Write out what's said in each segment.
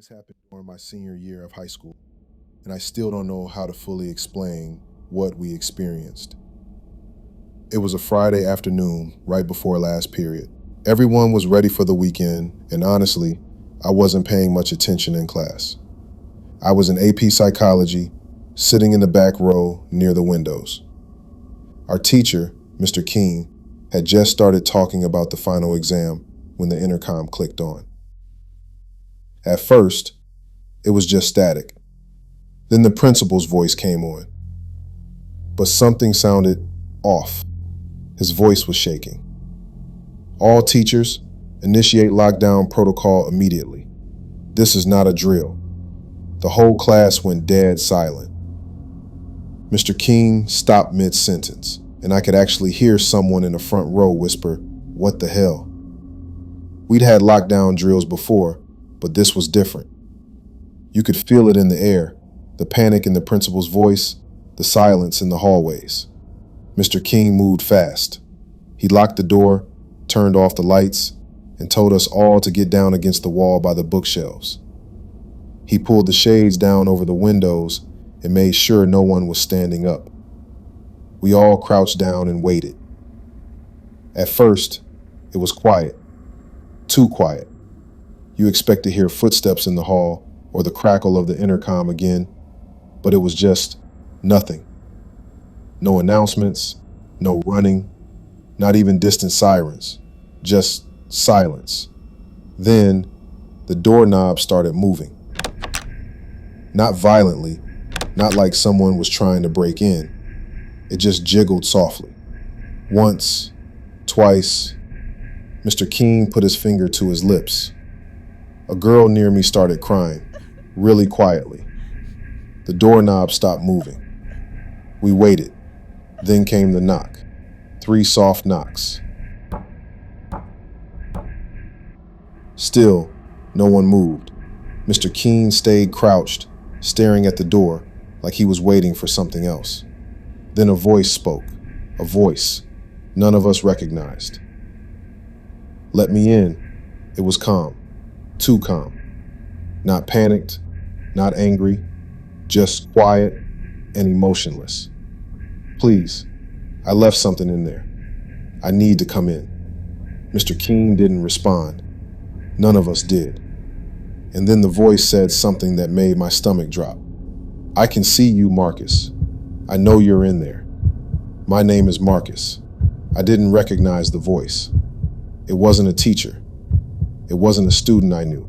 This happened during my senior year of high school, and I still don't know how to fully explain what we experienced. It was a Friday afternoon, right before last period. Everyone was ready for the weekend, and honestly, I wasn't paying much attention in class. I was in AP Psychology, sitting in the back row near the windows. Our teacher, Mr. King, had just started talking about the final exam when the intercom clicked on. At first, it was just static. Then the principal's voice came on. But something sounded off. His voice was shaking. All teachers, initiate lockdown protocol immediately. This is not a drill. The whole class went dead silent. Mr. King stopped mid-sentence, and I could actually hear someone in the front row whisper, "What the hell?" We'd had lockdown drills before, but this was different. You could feel it in the air, the panic in the principal's voice, the silence in the hallways. Mr. King moved fast. He locked the door, turned off the lights, and told us all to get down against the wall by the bookshelves. He pulled the shades down over the windows and made sure no one was standing up. We all crouched down and waited. At first, it was quiet, too quiet. You expect to hear footsteps in the hall or the crackle of the intercom again, but it was just nothing. No announcements, no running, not even distant sirens, just silence. Then the doorknob started moving. Not violently, not like someone was trying to break in. It just jiggled softly. Once, twice. Mr. King put his finger to his lips. A girl near me started crying, really quietly. The doorknob stopped moving. We waited. Then came the knock. 3 soft knocks. Still, no one moved. Mr. King stayed crouched, staring at the door like he was waiting for something else. Then a voice spoke, a voice none of us recognized. "Let me in." It was calm, too calm. Not panicked, not angry, just quiet and emotionless. "Please, I left something in there. I need to come in." Mr. King didn't respond. None of us did. And then the voice said something that made my stomach drop. "I can see you, Marcus. I know you're in there. My name is Marcus." I didn't recognize the voice. It wasn't a teacher. It wasn't a student I knew.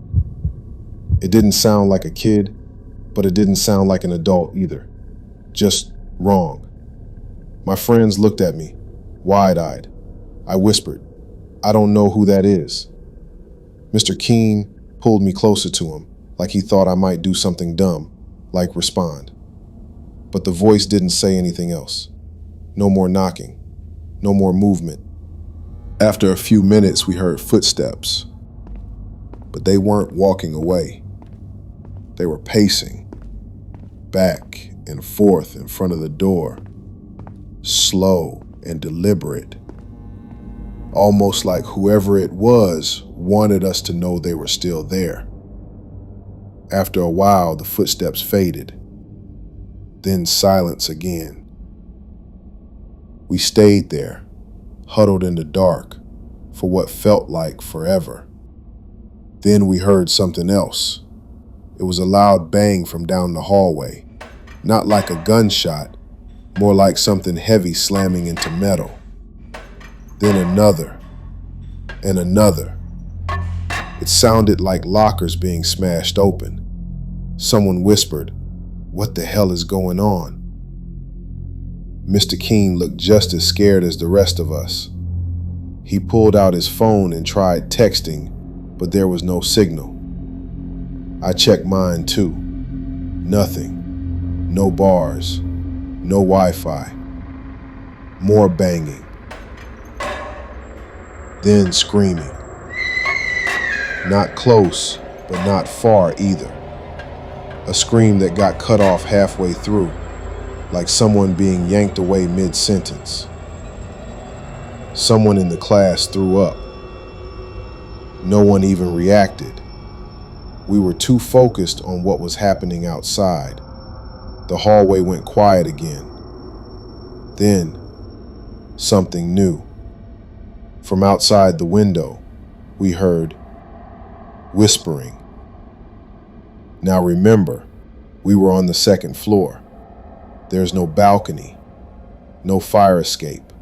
It didn't sound like a kid, but it didn't sound like an adult either. Just wrong. My friends looked at me, wide-eyed. I whispered, "I don't know who that is." Mr. King pulled me closer to him, like he thought I might do something dumb, like respond. But the voice didn't say anything else. No more knocking, no more movement. After a few minutes, we heard footsteps, but they weren't walking away. They were pacing, back and forth in front of the door, slow and deliberate, almost like whoever it was wanted us to know they were still there. After a while, the footsteps faded, then silence again. We stayed there, huddled in the dark, for what felt like forever. Then we heard something else. It was a loud bang from down the hallway, not like a gunshot, more like something heavy slamming into metal. Then another, and another. It sounded like lockers being smashed open. Someone whispered, "What the hell is going on?" Mr. King looked just as scared as the rest of us. He pulled out his phone and tried texting, but there was no signal. I checked mine too. Nothing. No bars. No Wi-Fi. More banging. Then screaming. Not close, but not far either. A scream that got cut off halfway through, like someone being yanked away mid-sentence. Someone in the class threw up. No one even reacted. We were too focused on what was happening outside. The hallway went quiet again. Then, something new. From outside the window, we heard whispering. Now remember, we were on the second floor. There's no balcony, no fire escape,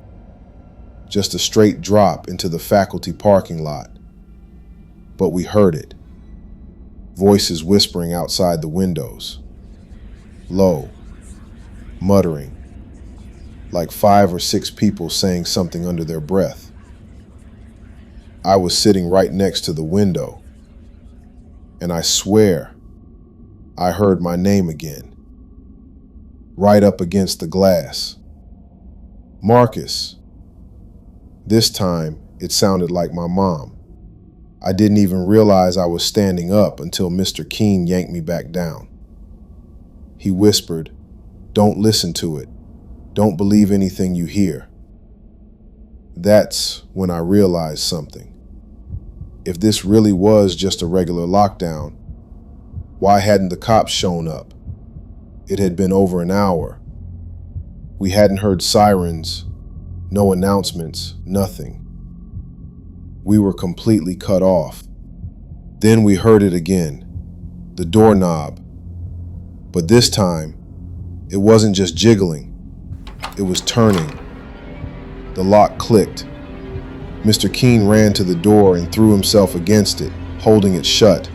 just a straight drop into the faculty parking lot. But we heard it. Voices whispering outside the windows. Low, muttering, like 5 or 6 people saying something under their breath. I was sitting right next to the window, and I swear I heard my name again, right up against the glass. Marcus. This time, it sounded like my mom. I didn't even realize I was standing up until Mr. Keene yanked me back down. He whispered, "Don't listen to it. Don't believe anything you hear." That's when I realized something. If this really was just a regular lockdown, why hadn't the cops shown up? It had been over an hour. We hadn't heard sirens, no announcements, nothing. We were completely cut off. Then we heard it again, the doorknob. But this time, it wasn't just jiggling, it was turning. The lock clicked. Mr. Keene ran to the door and threw himself against it, holding it shut.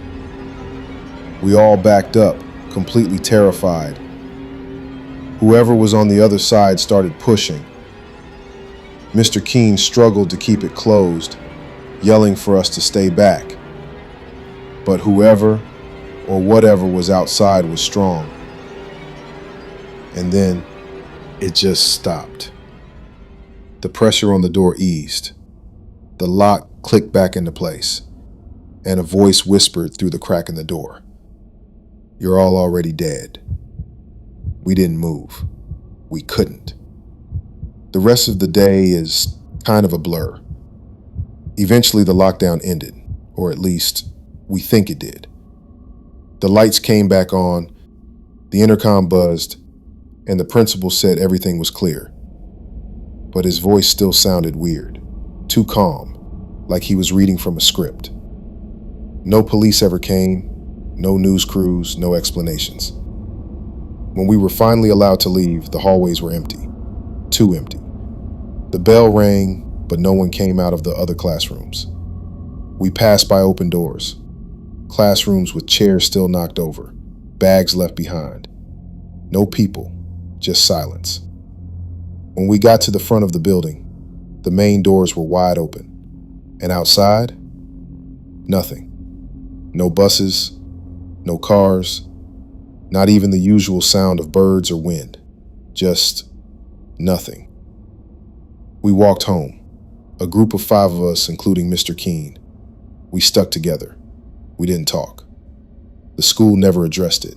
We all backed up, completely terrified. Whoever was on the other side started pushing. Mr. Keene struggled to keep it closed, yelling for us to stay back. But whoever or whatever was outside was strong. And then it just stopped. The pressure on the door eased. The lock clicked back into place, and a voice whispered through the crack in the door, "You're all already dead." We didn't move. We couldn't. The rest of the day is kind of a blur. Eventually, the lockdown ended, or at least we think it did. The lights came back on, the intercom buzzed, and the principal said everything was clear. But his voice still sounded weird, too calm, like he was reading from a script. No police ever came, no news crews, no explanations. When we were finally allowed to leave, the hallways were empty, too empty. The bell rang, but no one came out of the other classrooms. We passed by open doors, classrooms with chairs still knocked over, bags left behind. No people, just silence. When we got to the front of the building, the main doors were wide open. And outside, nothing. No buses, no cars, not even the usual sound of birds or wind. Just nothing. We walked home, a group of 5 of us, including Mr. Keene. We stuck together. We didn't talk. The school never addressed it.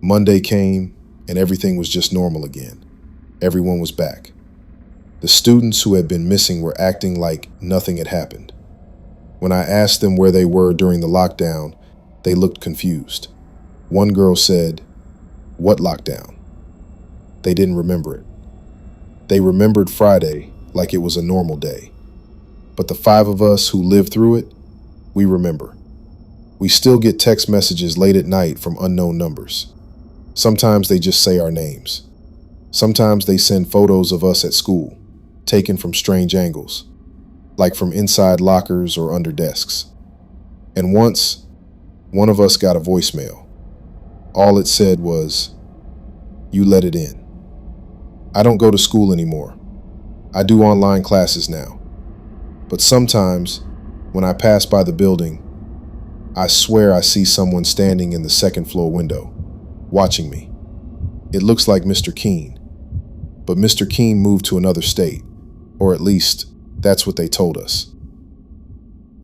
Monday came, and everything was just normal again. Everyone was back. The students who had been missing were acting like nothing had happened. When I asked them where they were during the lockdown, they looked confused. One girl said, "What lockdown?" They didn't remember it. They remembered Friday like it was a normal day. But the 5 of us who lived through it, we remember. We still get text messages late at night from unknown numbers. Sometimes they just say our names. Sometimes they send photos of us at school, taken from strange angles, like from inside lockers or under desks. And once, one of us got a voicemail. All it said was, "You let it in." I don't go to school anymore. I do online classes now. But sometimes, when I pass by the building, I swear I see someone standing in the second floor window, watching me. It looks like Mr. Keene. But Mr. Keene moved to another state, or at least, that's what they told us.